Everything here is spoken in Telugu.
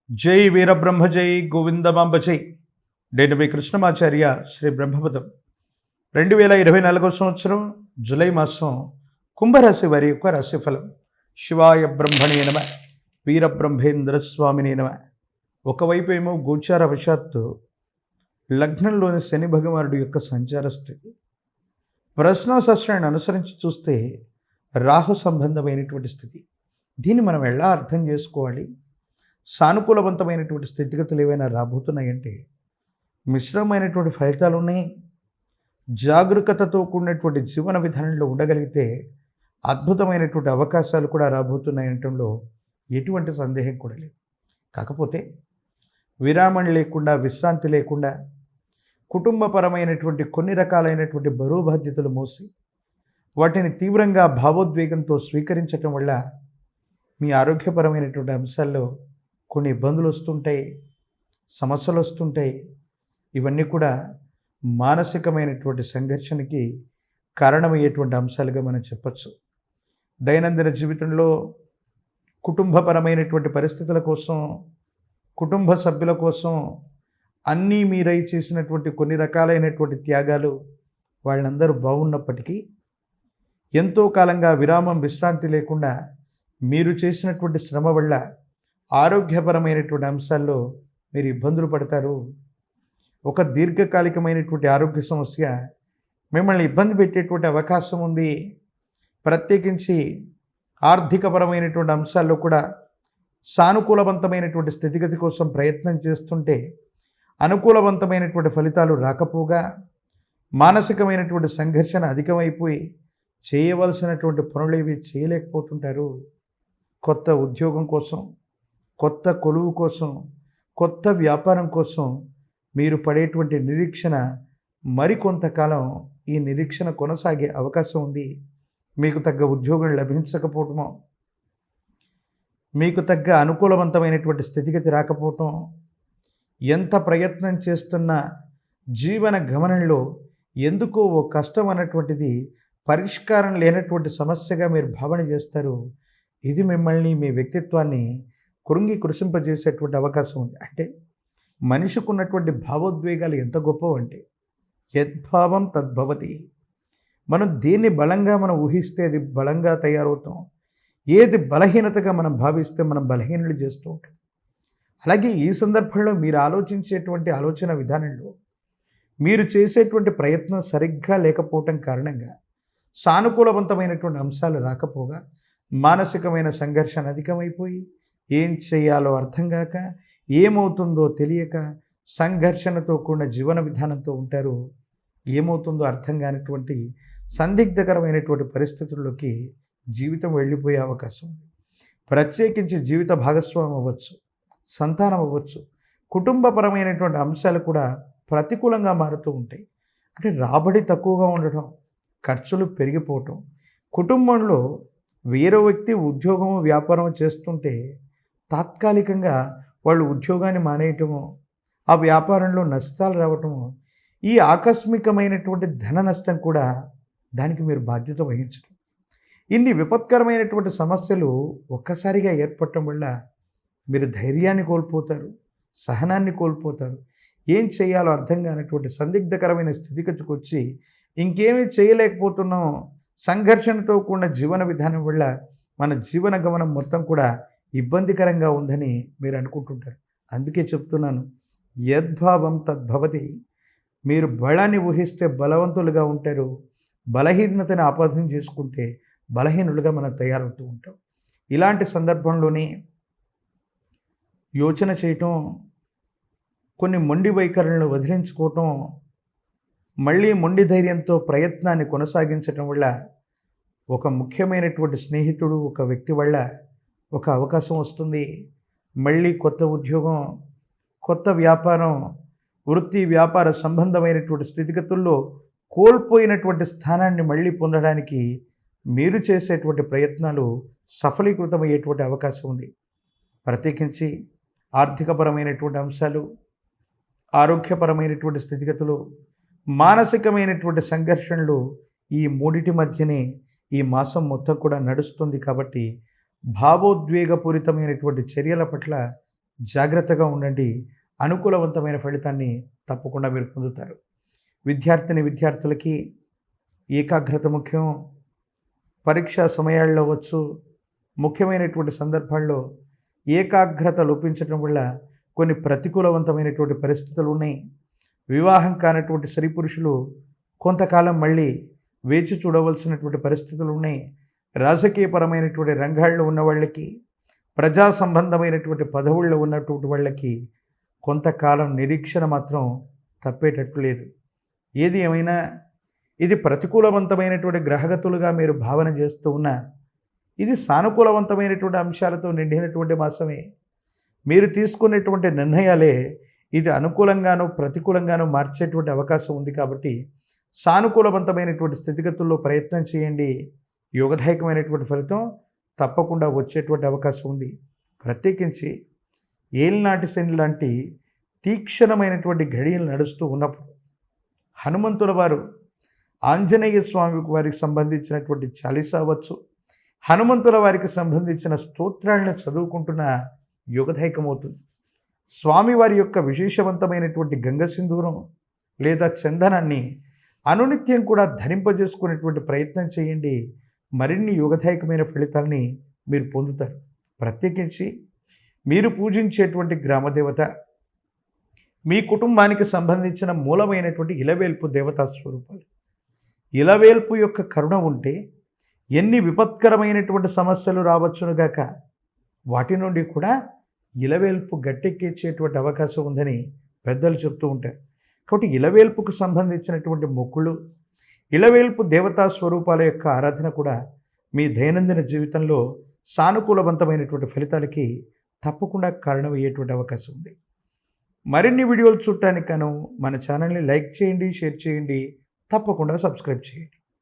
జై వీరబ్రహ్మ జై గోవిందమాంబ జై. నేను మీ కృష్ణమాచార్య శ్రీ బ్రహ్మపదం. 2024 సంవత్సరం జూలై మాసం కుంభరాశి వారి యొక్క రాశిఫలం. శివాయ బ్రహ్మణే నమ, వీరబ్రహ్మేంద్ర స్వామినే నమ. ఒకవైపు ఏమో గోచార వశాత్తు లగ్నంలోని శని భగవానుడి యొక్క సంచార స్థితి, ప్రశ్నాశాస్త్రాన్ని అనుసరించి చూస్తే రాహు సంబంధమైనటువంటి స్థితి. దీన్ని మనం ఎలా అర్థం చేసుకోవాలి? సానుకూలవంతమైనటువంటి స్థితిగతులు ఏవైనా రాబోతున్నాయంటే మిశ్రమైనటువంటి ఫలితాలు ఉన్నాయి. జాగరూకతతో కూడినటువంటి జీవన విధానంలో ఉండగలిగితే అద్భుతమైనటువంటి అవకాశాలు కూడా రాబోతున్నాయనటంలో ఎటువంటి సందేహం కూడా లేదు. కాకపోతే విరామం లేకుండా, విశ్రాంతి లేకుండా కుటుంబపరమైనటువంటి కొన్ని రకాలైనటువంటి బరువు బాధ్యతలు మోసి వాటిని తీవ్రంగా భావోద్వేగంతో స్వీకరించటం వల్ల మీ ఆరోగ్యపరమైనటువంటి అంశాల్లో కొన్ని ఇబ్బందులు వస్తుంటాయి, సమస్యలు వస్తుంటాయి. ఇవన్నీ కూడా మానసికమైనటువంటి సంఘర్షణకి కారణమయ్యేటువంటి అంశాలుగా మనం చెప్పచ్చు. దైనందిన జీవితంలో కుటుంబపరమైనటువంటి పరిస్థితుల కోసం, కుటుంబ సభ్యుల కోసం అన్నీ మీరై చేసినటువంటి కొన్ని రకాలైనటువంటి త్యాగాలు వాళ్ళందరూ బాగున్నప్పటికీ ఎంతో కాలంగా విరామం, విశ్రాంతి లేకుండా మీరు చేసినటువంటి శ్రమ వల్ల ఆరోగ్యపరమైనటువంటి అంశాల్లో మీరు ఇబ్బందులు పడతారు. ఒక దీర్ఘకాలికమైనటువంటి ఆరోగ్య సమస్య మిమ్మల్ని ఇబ్బంది పెట్టేటువంటి అవకాశం ఉంది. ప్రత్యేకించి ఆర్థికపరమైనటువంటి అంశాల్లో కూడా సానుకూలవంతమైనటువంటి స్థితిగతి కోసం ప్రయత్నం చేస్తుంటే అనుకూలవంతమైనటువంటి ఫలితాలు రాకపోగా మానసికమైనటువంటి సంఘర్షణ అధికమైపోయి చేయవలసినటువంటి పనులు ఇవి చేయలేకపోతుంటారు. కొత్త ఉద్యోగం కోసం, కొత్త కొలువు కోసం, కొత్త వ్యాపారం కోసం మీరు పడేటువంటి నిరీక్షణ మరికొంతకాలం ఈ నిరీక్షణ కొనసాగే అవకాశం ఉంది. మీకు తగ్గ ఉద్యోగం లభించకపోవటమో, మీకు తగ్గ అనుకూలవంతమైనటువంటి స్థితిగతి రాకపోవటం, ఎంత ప్రయత్నం చేస్తున్నా జీవన గమనంలో ఎందుకో ఓ కష్టం అన్నటువంటిది పరిష్కారం లేనటువంటి సమస్యగా మీరు భావన చేస్తారు. ఇది మిమ్మల్ని, మీ వ్యక్తిత్వాన్ని కృషింపజేసేటువంటి అవకాశం ఉంది. అంటే మనిషికి ఉన్నటువంటి భావోద్వేగాలు ఎంత గొప్పవంటే యద్భావం తద్భవతి. మనం దేన్ని బలంగా మనం ఊహిస్తే అది బలంగా తయారవుతాం. ఏది బలహీనతగా మనం భావిస్తే మనం బలహీనలు చేస్తూ ఉంటాం. అలాగే ఈ సందర్భంలో మీరు ఆలోచించేటువంటి ఆలోచన విధానంలో మీరు చేసేటువంటి ప్రయత్నం సరిగ్గా లేకపోవటం కారణంగా సానుకూలవంతమైనటువంటి అంశాలు రాకపోగా మానసికమైన సంఘర్షణ అధికమైపోయి ఏం చేయాలో అర్థం కాక, ఏమవుతుందో తెలియక సంఘర్షణతో కూడిన జీవన విధానంతో ఉంటారు. ఏమవుతుందో అర్థం కానిటువంటి సందిగ్ధకరమైనటువంటి పరిస్థితుల్లోకి జీవితం వెళ్ళిపోయే అవకాశం ఉంది. ప్రత్యేకించి జీవిత భాగస్వామి అవ్వచ్చు, సంతానం అవ్వచ్చు, కుటుంబపరమైనటువంటి అంశాలు కూడా ప్రతికూలంగా మారుతూ ఉంటాయి. అంటే రాబడి తక్కువగా ఉండటం, ఖర్చులు పెరిగిపోవటం, కుటుంబంలో వేరే వ్యక్తి ఉద్యోగం, వ్యాపారం చేస్తుంటే తాత్కాలికంగా వాళ్ళు ఉద్యోగాన్ని మానేయటము, ఆ వ్యాపారంలో నష్టాలు రావటము, ఈ ఆకస్మికమైనటువంటి ధన నష్టం కూడా దానికి మీరు బాధ్యత వహించడం, ఇన్ని విపత్కరమైనటువంటి సమస్యలు ఒక్కసారిగా ఏర్పడటం వల్ల మీరు ధైర్యాన్ని కోల్పోతారు, సహనాన్ని కోల్పోతారు. ఏం చేయాలో అర్థం కానటువంటి సందిగ్ధకరమైన స్థితిగతికి వచ్చి ఇంకేమీ చేయలేకపోతున్నాం. సంఘర్షణతో కూడిన జీవన విధానం వల్ల మన జీవన గమనం మొత్తం కూడా ఇబ్బందికరంగా ఉందని మీరు అనుకుంటుంటారు. అందుకే చెప్తున్నాను, యద్భావం తద్భవతి. మీరు బలాన్ని ఊహిస్తే బలవంతులుగా ఉంటారు, బలహీనతని ఆపాదన చేసుకుంటే బలహీనులుగా మనం తయారవుతూ ఉంటాం. ఇలాంటి సందర్భంలోనే యోచన చేయటం, కొన్ని మొండి వైఖరులను వదిలించుకోవటం, మళ్ళీ మొండి ధైర్యంతో ప్రయత్నాన్ని కొనసాగించటం వల్ల ఒక ముఖ్యమైనటువంటి స్నేహితుడు, ఒక వ్యక్తి వల్ల ఒక అవకాశం వస్తుంది. మళ్ళీ కొత్త ఉద్యోగం, కొత్త వ్యాపారం, వృత్తి వ్యాపార సంబంధమైనటువంటి స్థితిగతుల్లో కోల్పోయినటువంటి స్థానాన్ని మళ్ళీ పొందడానికి మీరు చేసేటువంటి ప్రయత్నాలు సఫలీకృతమయ్యేటువంటి అవకాశం ఉంది. ప్రత్యేకించి ఆర్థికపరమైనటువంటి అంశాలు, ఆరోగ్యపరమైనటువంటి స్థితిగతులు, మానసికమైనటువంటి సంఘర్షణలు, ఈ మూడిటి మధ్యనే ఈ మాసం మొత్తం కూడా నడుస్తుంది. కాబట్టి భావోద్వేగపూరితమైనటువంటి చర్యల పట్ల జాగ్రత్తగా ఉండండి. అనుకూలవంతమైన ఫలితాన్ని తప్పకుండా మీరు పొందుతారు. విద్యార్థులకి ఏకాగ్రత ముఖ్యం. పరీక్షా సమయాల్లో వచ్చు ముఖ్యమైనటువంటి సందర్భాల్లో ఏకాగ్రత లోపించడం వల్ల కొన్ని ప్రతికూలవంతమైనటువంటి పరిస్థితులు ఉన్నాయి. వివాహం కానటువంటి స్త్రీ పురుషులు కొంతకాలం మళ్ళీ వేచి చూడవలసినటువంటి పరిస్థితులు ఉన్నాయి. రాజకీయపరమైనటువంటి రంగాల్లో ఉన్న వాళ్ళకి, ప్రజా సంబంధమైనటువంటి పదవుల్లో ఉన్నటువంటి వాళ్ళకి కొంతకాలం నిరీక్షణ మాత్రం తప్పేటట్లు లేదు. ఏది ఏమైనా ఇది ప్రతికూలవంతమైనటువంటి గ్రహగతులుగా మీరు భావన చేస్తూ ఉన్న ఇది సానుకూలవంతమైనటువంటి అంశాలతో నిండినటువంటి మాసమే. మీరు తీసుకునేటువంటి నిర్ణయాలే ఇది అనుకూలంగానో ప్రతికూలంగానో మార్చేటువంటి అవకాశం ఉంది. కాబట్టి సానుకూలవంతమైనటువంటి స్థితిగతుల్లో ప్రయత్నం చేయండి. యోగదాయకమైనటువంటి ఫలితం తప్పకుండా వచ్చేటువంటి అవకాశం ఉంది. ప్రత్యేకించి ఏలినాటి శని లాంటి తీక్షణమైనటువంటి ఘడియలు నడుస్తూ ఉన్నప్పుడు హనుమంతుల వారు ఆంజనేయ స్వామి వారికి సంబంధించినటువంటి చాలీసా అవ్వచ్చు, హనుమంతుల వారికి సంబంధించిన స్తోత్రాలను చదువుకుంటున్న యోగదాయకమవుతుంది. స్వామివారి యొక్క విశేషవంతమైనటువంటి గంగ సింధూరం లేదా చందనాన్ని అనునిత్యం కూడా ధరింపజేసుకునేటువంటి ప్రయత్నం చేయండి. మరిన్ని యోగదాయకమైన ఫలితాలని మీరు పొందుతారు. ప్రత్యేకించి మీరు పూజించేటువంటి గ్రామదేవత, మీ కుటుంబానికి సంబంధించిన మూలమైనటువంటి ఇలవేల్పు దేవతా స్వరూపాలు. ఇలవేల్పు యొక్క కరుణ ఉంటే ఎన్ని విపత్కరమైనటువంటి సమస్యలు రావచ్చునుగాక వాటి నుండి కూడా ఇలవేల్పు గట్టెక్కించేటువంటి అవకాశం ఉందని పెద్దలు చెప్తూ ఉంటారు. కాబట్టి ఇలవేల్పుకు సంబంధించినటువంటి మొక్కులు, ఇలవేల్పు దేవతా స్వరూపాల యొక్క ఆరాధన కూడా మీ దైనందిన జీవితంలో సానుకూలవంతమైనటువంటి ఫలితాలకి తప్పకుండా కారణమయ్యేటువంటి అవకాశం ఉంది. మరిన్ని వీడియోలు చూడటానికి గాను మన ఛానల్ని లైక్ చేయండి, షేర్ చేయండి, తప్పకుండా సబ్స్క్రైబ్ చేయండి.